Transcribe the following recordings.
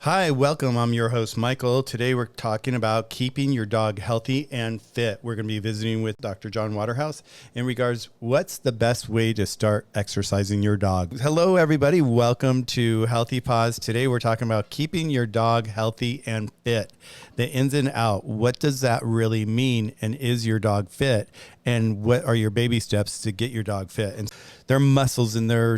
Hi, welcome. I'm your host, Michael. Today we're talking about keeping your dog healthy and fit. We're going to be visiting with Dr. John Waterhouse in regards what's the best way to start exercising your dog. Hello, everybody. Welcome to Healthy Paws. Today we're talking about keeping your dog healthy and fit. The ins and out. What does that really mean? And is your dog fit? And what are your baby steps to get your dog fit? And their muscles and their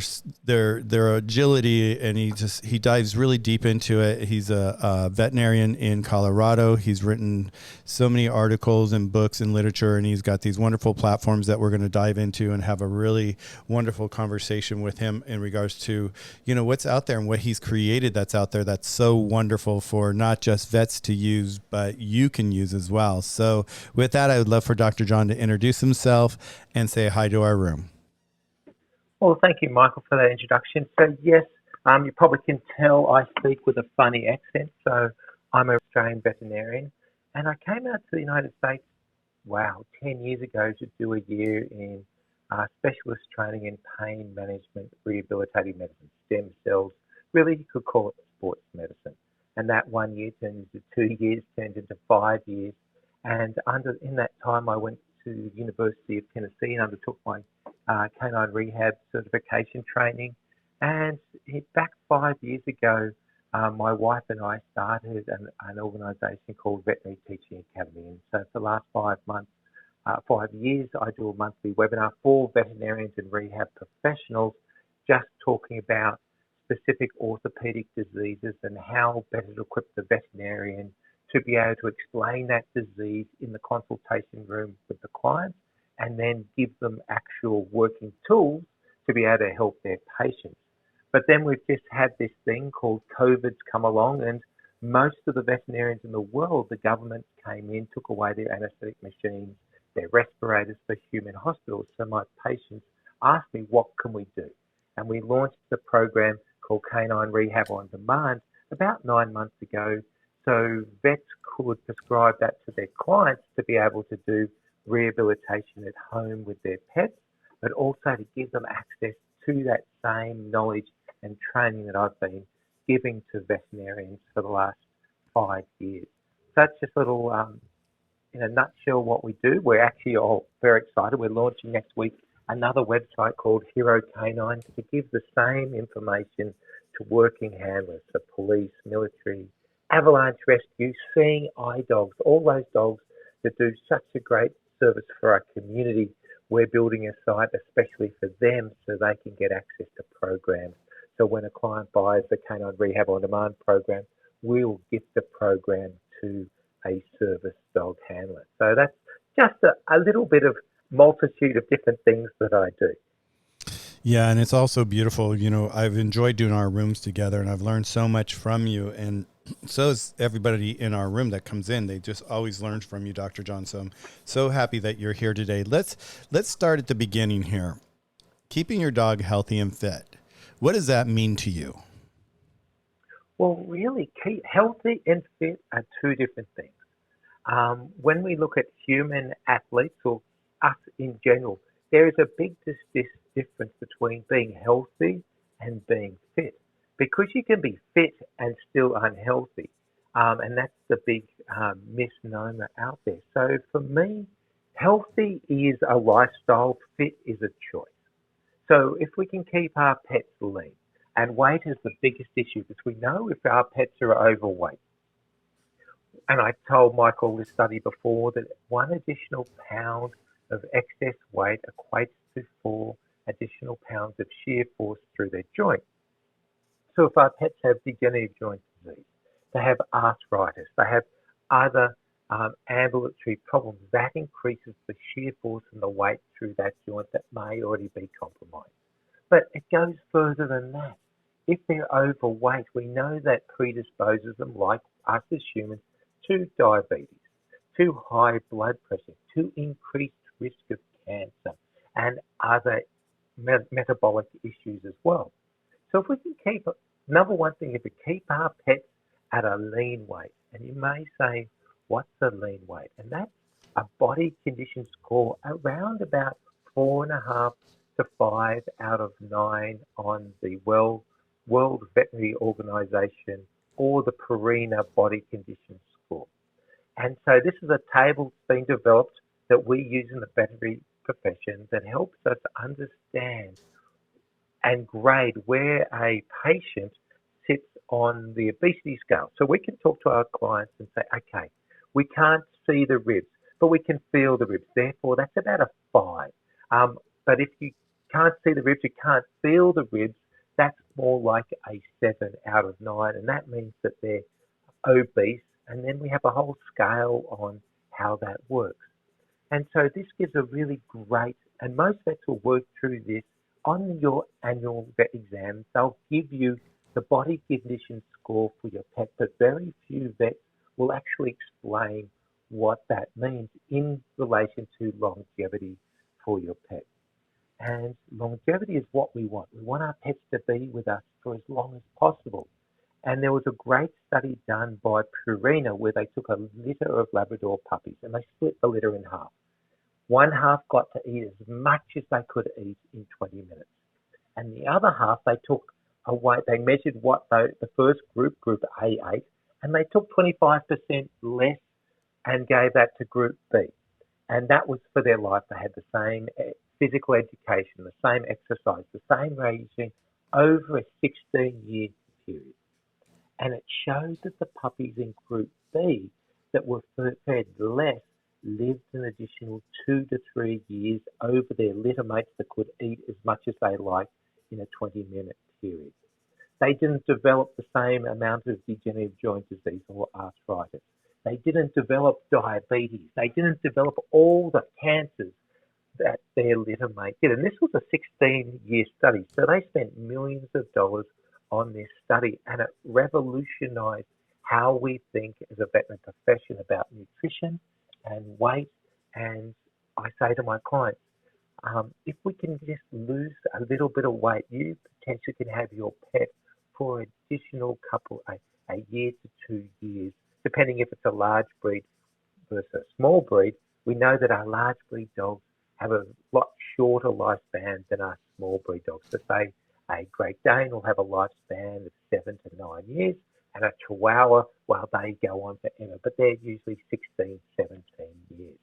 agility, and he dives really deep into it. He's a veterinarian in Colorado. He's written so many articles and books and literature, and he's got these wonderful platforms that we're going to dive into and have a really wonderful conversation with him in regards to, what's out there and what he's created that's out there that's so wonderful for not just vets to use, but you can use as well. So with that, I would love for Dr. John to introduce himself and say hi to our room. Well, thank you, Michael, for that introduction. So, yes, you probably can tell I speak with a funny accent. So, I'm an Australian veterinarian, and I came out to the United States, 10 years ago to do a year in specialist training in pain management, rehabilitative medicine, stem cells. Really, you could call it sports medicine. And that 1 year turned into 2 years, turned into 5 years. And in that time, I went to the University of Tennessee and undertook my canine rehab certification training. And back 5 years ago, my wife and I started an organisation called Veterinary Teaching Academy. And so for the last 5 years, I do a monthly webinar for veterinarians and rehab professionals, just talking about specific orthopedic diseases and how better to equip the veterinarian to be able to explain that disease in the consultation room with the client and then give them actual working tools to be able to help their patients. But then we've just had this thing called COVID's come along, and most of the veterinarians in the world, the government came in, took away their anaesthetic machines, their respirators for human hospitals. So my patients asked me, what can we do? And we launched a program called Canine Rehab on Demand about 9 months ago. So vets could prescribe that to their clients to be able to do rehabilitation at home with their pets, but also to give them access to that same knowledge and training that I've been giving to veterinarians for the last 5 years. So that's just a little, in a nutshell, what we do. We're actually all very excited. We're launching next week another website called Hero Canine to give the same information to working handlers, so police, military, avalanche rescue, seeing eye dogs, all those dogs that do such a great service for our community. We're building a site especially for them so they can get access to programs. So when a client buys the Canine Rehab on Demand program, we'll gift the program to a service dog handler. So that's just a little bit of multitude of different things that I do. Yeah, and it's also beautiful. I've enjoyed doing our rooms together, and I've learned so much from you. And so is everybody in our room that comes in. They just always learn from you, Dr. John. So I'm so happy that you're here today. Let's start at the beginning here. Keeping your dog healthy and fit. What does that mean to you? Well, really, healthy and fit are two different things. When we look at human athletes or us in general, there is a big difference between being healthy and being fit, because you can be fit and still unhealthy, and that's the big misnomer out there. So for me, healthy is a lifestyle, fit is a choice. So if we can keep our pets lean, and weight is the biggest issue because we know if our pets are overweight. And I told Michael this study before that 1 additional pound of excess weight equates to 4 additional pounds of shear force through their joint. So if our pets have degenerative joint disease, they have arthritis, they have other ambulatory problems, that increases the shear force and the weight through that joint that may already be compromised. But it goes further than that. If they're overweight, we know that predisposes them, like us as humans, to diabetes, to high blood pressure, to increased risk of cancer, and other metabolic issues as well. So if we can keep, number one thing is to keep our pets at a lean weight. And you may say, what's a lean weight? And that's a body condition score around about 4.5 to 5 out of 9 on the World Veterinary Organization or the Purina body condition score. And so this is a table that's been developed that we use in the veterinary profession that helps us understand and grade where a patient sits on the obesity scale. So we can talk to our clients and say, okay, we can't see the ribs, but we can feel the ribs. Therefore, that's about a 5. But if you can't see the ribs, you can't feel the ribs, that's more like a 7 out of 9. And that means that they're obese. And then we have a whole scale on how that works. And so this gives a really great, and most vets will work through this on your annual vet exams. They'll give you the body condition score for your pet, but very few vets will actually explain what that means in relation to longevity for your pet. And longevity is what we want. We want our pets to be with us for as long as possible. And there was a great study done by Purina where they took a litter of Labrador puppies and they split the litter in half. One half got to eat as much as they could eat in 20 minutes. And the other half, they took away, they measured what the first group A ate, and they took 25% less and gave that to group B. And that was for their life. They had the same physical education, the same exercise, the same regime over a 16-year period. And it showed that the puppies in group B that were fed less lived an additional 2 to 3 years over their litter mates that could eat as much as they liked in a 20-minute period. They didn't develop the same amount of degenerative joint disease or arthritis. They didn't develop diabetes. They didn't develop all the cancers that their litter mate did. And this was a 16-year study. So they spent millions of dollars on this study, and it revolutionized how we think as a veterinary profession about nutrition and weight. And I say to my clients, if we can just lose a little bit of weight, you potentially can have your pet for an additional a year to 2 years, depending if it's a large breed versus a small breed. We know that our large breed dogs have a lot shorter lifespan than our small breed dogs. So say a Great Dane will have a lifespan of 7 to 9 years, and a Chihuahua, well, they go on forever, but they're usually 16, 17 years.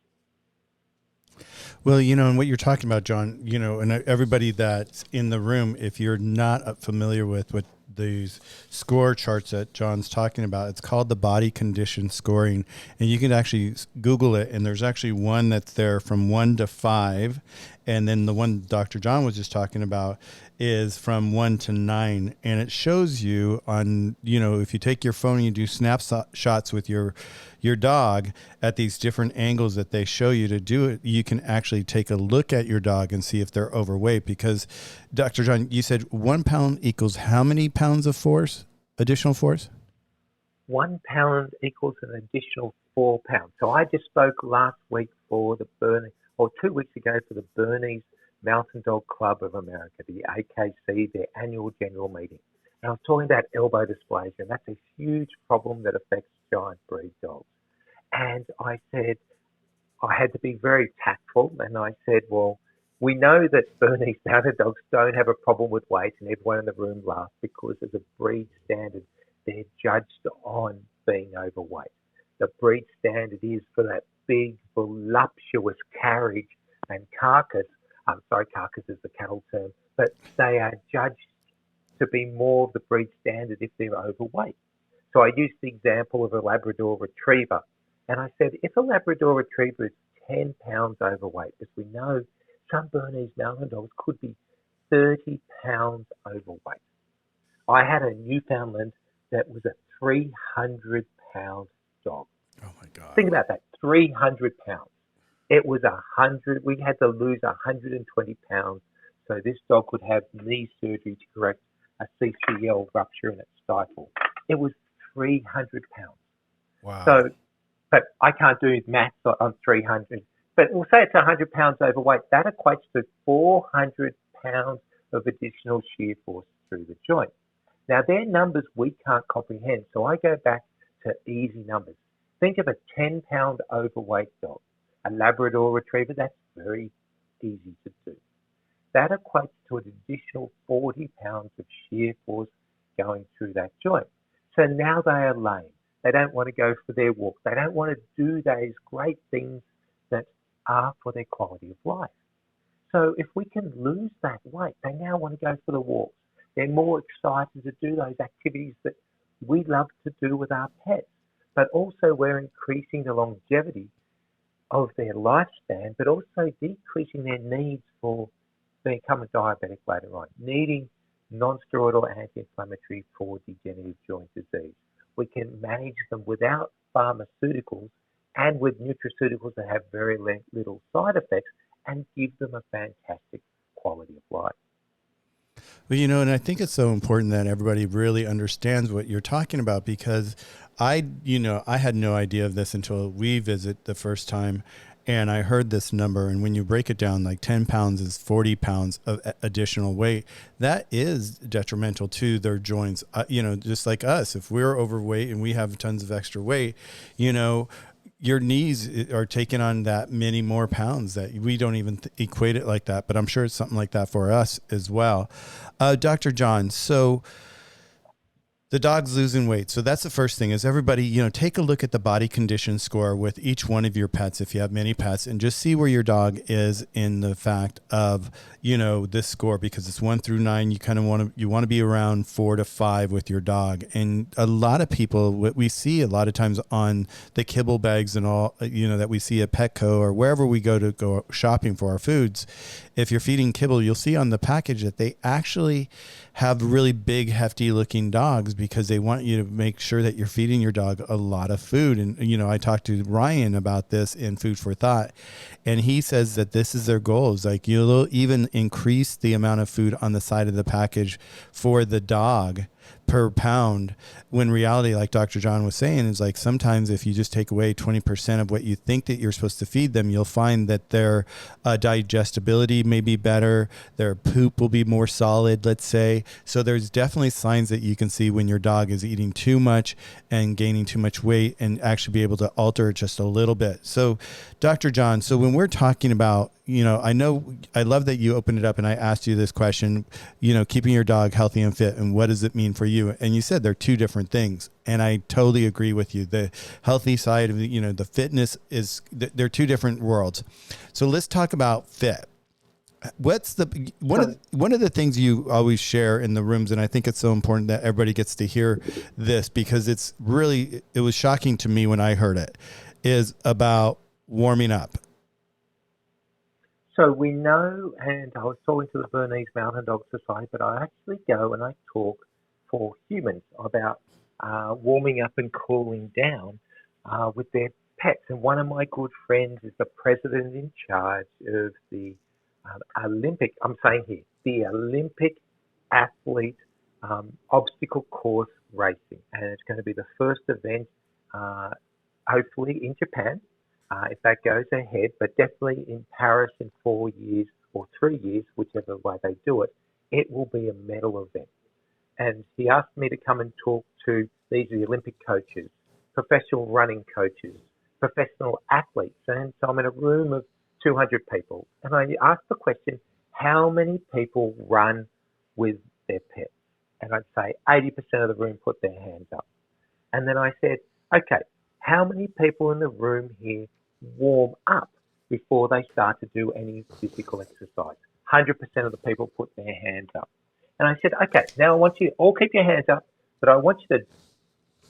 Well, and what you're talking about, John, and everybody that's in the room, if you're not familiar with what these score charts that John's talking about, it's called the body condition scoring, and you can actually Google it, and there's actually one that's there from 1 to 5, and then the one Dr. John was just talking about is from 1 to 9, and it shows you on, if you take your phone and you do snapshots with your dog at these different angles that they show you to do it, you can actually take a look at your dog and see if they're overweight. Because Dr. John, you said 1 pound equals how many pounds of force, additional force? 1 pound equals an additional 4 pounds. So I just spoke last week for the Bernese, or 2 weeks ago for the Bernese Mountain Dog Club of America, the AKC, their annual general meeting. And I was talking about elbow dysplasia, and that's a huge problem that affects giant breed dogs. And I said, I had to be very tactful, and I said, well, we know that Bernese Mountain Dogs don't have a problem with weight, and everyone in the room laughed because as a breed standard, they're judged on being overweight. The breed standard is for that big, voluptuous carriage and carcass. I'm sorry, carcass is the cattle term, but they are judged to be more of the breed standard if they're overweight. So I used the example of a Labrador Retriever. And I said, if a Labrador Retriever is 10 pounds overweight, as we know, some Bernese Mountain Dogs could be 30 pounds overweight. I had a Newfoundland that was a 300-pound dog. Oh, my God. Think about that, 300 pounds. It was 100. We had to lose 120 pounds so this dog could have knee surgery to correct a CCL rupture in its stifle. It was 300 pounds. Wow. So, but I can't do maths on 300. But we'll say it's 100 pounds overweight. That equates to 400 pounds of additional shear force through the joint. Now, they're numbers we can't comprehend. So I go back to easy numbers. Think of a 10-pound overweight dog. A Labrador Retriever, that's very easy to do. That equates to an additional 40 pounds of shear force going through that joint. So now they are lame. They don't want to go for their walks. They don't want to do those great things that are for their quality of life. So if we can lose that weight, they now want to go for the walks. They're more excited to do those activities that we love to do with our pets. But also we're increasing the longevity of their lifespan, but also decreasing their needs for becoming diabetic later on, needing non-steroidal anti-inflammatory for degenerative joint disease. We can manage them without pharmaceuticals and with nutraceuticals that have very little side effects and give them a fantastic quality of life. Well, and I think it's so important that everybody really understands what you're talking about, because I had no idea of this until we visit the first time. And I heard this number, and when you break it down, like 10 pounds is 40 pounds of additional weight. That is detrimental to their joints. Just like us, if we're overweight and we have tons of extra weight, your knees are taking on that many more pounds that we don't even equate it like that. But I'm sure it's something like that for us as well. Dr. John, so the dog's losing weight. So that's the first thing is everybody, take a look at the body condition score with each one of your pets, if you have many pets, and just see where your dog is in the fact of, this score, because it's 1 through 9. You kind of want to be around 4 to 5 with your dog. And a lot of people, what we see a lot of times on the kibble bags and all, that we see at Petco or wherever we go shopping for our foods, if you're feeding kibble, you'll see on the package that they actually have really big, hefty looking dogs, because they want you to make sure that you're feeding your dog a lot of food. And, I talked to Ryan about this in Food for Thought, and he says that this is their goal. It's like you'll even increase the amount of food on the side of the package for the dog per pound, when reality, like Dr. John was saying, is like sometimes if you just take away 20% of what you think that you're supposed to feed them, you'll find that their digestibility may be better, their poop will be more solid, let's say. So there's definitely signs that you can see when your dog is eating too much and gaining too much weight, and actually be able to alter it just a little bit. So Dr. John, so when we're talking about, I love that you opened it up and I asked you this question, keeping your dog healthy and fit, and what does it mean for you? And you said they're two different things. And I totally agree with you. The healthy side of the fitness they're two different worlds. So let's talk about fit. What's one of the things you always share in the rooms, and I think it's so important that everybody gets to hear this, because it was shocking to me when I heard it, is about warming up. So we know, and I was talking to the Bernese Mountain Dog Society, but I actually go and I talk for humans about warming up and cooling down with their pets. And one of my good friends is the president in charge of the Olympic athlete obstacle course racing. And it's going to be the first event, hopefully in Japan, if that goes ahead, but definitely in Paris in 4 years or 3 years, whichever way they do it, it will be a medal event. And he asked me to come and talk to these Olympic coaches, professional running coaches, professional athletes. And so I'm in a room of 200 people. And I asked the question, how many people run with their pets? And I'd say 80% of the room put their hands up. And then I said, okay, how many people in the room here warm up before they start to do any physical exercise? 100% of the people put their hands up. And I said, okay, now I want you to all keep your hands up, but I want you to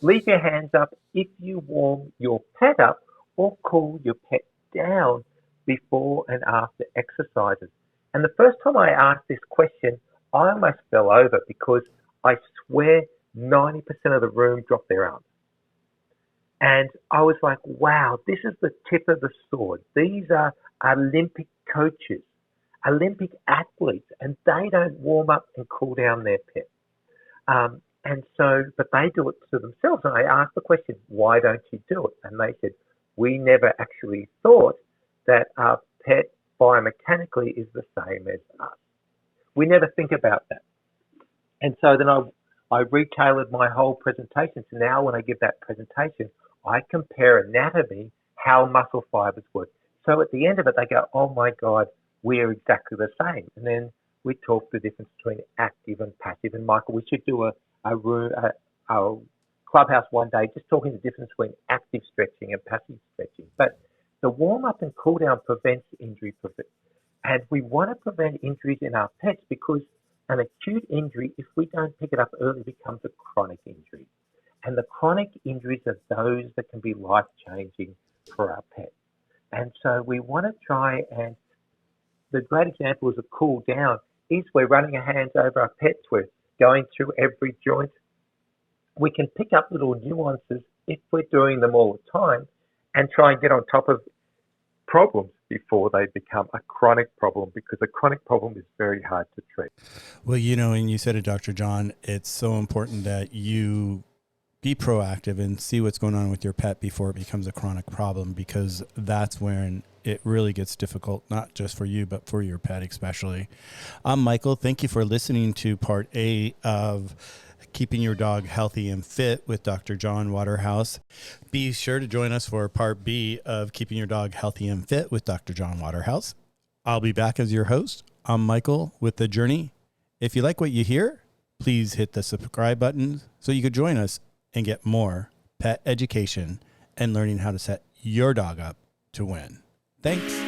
leave your hands up if you warm your pet up or cool your pet down before and after exercises. And the first time I asked this question, I almost fell over, because I swear 90% of the room dropped their arms. And I was like, wow, this is the tip of the sword. These are Olympic coaches, Olympic athletes, and they don't warm up and cool down their pet. But they do it to themselves. And I asked the question, why don't you do it? And they said, we never actually thought that our pet biomechanically is the same as us. We never think about that. And so then I retailored my whole presentation. So now when I give that presentation, I compare anatomy, how muscle fibers work. So at the end of it, they go, oh my God, we're exactly the same. And then we talk the difference between active and passive. And Michael, we should do a Clubhouse one day just talking the difference between active stretching and passive stretching. But the warm-up and cool-down prevents injury. And we want to prevent injuries in our pets because an acute injury, if we don't pick it up early, becomes a chronic injury. And the chronic injuries are those that can be life-changing for our pets. And so we want to try, and the great example is a cool down is we're running our hands over our pets, we're going through every joint. We can pick up little nuances if we're doing them all the time and try and get on top of problems before they become a chronic problem, because a chronic problem is very hard to treat. Well, and you said it, Dr. John, it's so important that you be proactive and see what's going on with your pet before it becomes a chronic problem, because that's when it really gets difficult, not just for you, but for your pet especially. I'm Michael. Thank you for listening to part A of Keeping Your Dog Healthy and Fit with Dr. John Waterhouse. Be sure to join us for part B of Keeping Your Dog Healthy and Fit with Dr. John Waterhouse. I'll be back as your host. I'm Michael with The Journey. If you like what you hear, please hit the subscribe button so you could join us and get more pet education and learning how to set your dog up to win. Thanks.